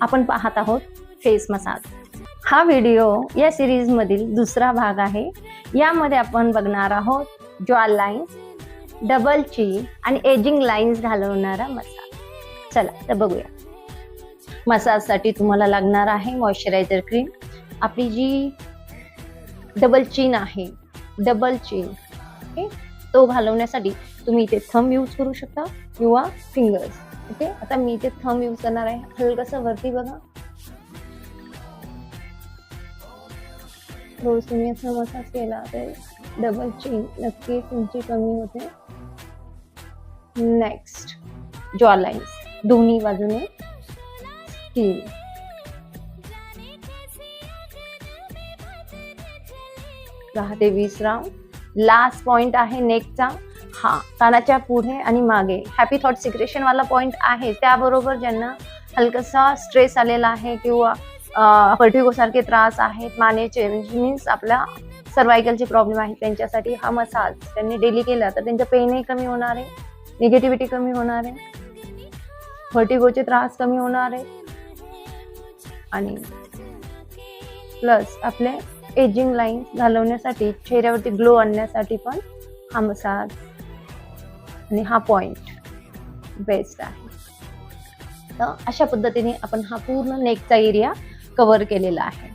आपण पाहत आहोत फेस मसाज। हा व्हिडिओ या सिरीज मधील दुसरा भाग आहे। यामध्ये आपण बघणार आहोत जॉ लाइन्स, डबल चीन आणि एजिंग लाइन्स घालवणारा मसाज। चला तर बघूया। मसाज साठी तुम्हाला लागणार आहे मॉइश्चरायझर क्रीम। आपली जी डबल चीन आहे, डबल चीन ओके, तो घालवण्यासाठी तुम्ही इथे थंब यूज करू शकता किंवा फिंगर्स। ओके, आता मी इथे थंब यूज करणार आहे। हलकसं वरती बघा, रोज तुम्ही असा मसाज केला तर डबल चीन नक्की तुमची कमी होते। नेक्स्ट जॉ लाइन्स, दोन्ही बाजूने 10 ते 20 राउंड। लास्ट पॉइंट आहे नेकचा। हा कानाच्या पुढे आणि मागे हॅपी थॉट सिक्रेशन वाला पॉइंट आहे। त्याबरोबर ज्यांना हलकासा स्ट्रेस आलेला आहे किंवा वर्टिगो सारखे त्रास आहेत, मानेचे मीन्स आपल्या सर्वायकलचे प्रॉब्लेम आहेत, त्यांच्यासाठी हा मसाज त्यांनी डेली केला तर त्यांचा पेनही कमी होणार आहे, निगेटिव्हिटी कमी होणार आहे, वर्टिगोचे त्रास कमी होणार आहे आणि प्लस आपले एजिंग लाईन्स घालवण्यासाठी, चेहऱ्यावरती ग्लो आणण्यासाठी पण हा मसाज आणि हा पॉइंट बेस्ट आहे। तर अशा पद्धतीने आपण हा पूर्ण नेकचा एरिया कव्हर केलेला आहे।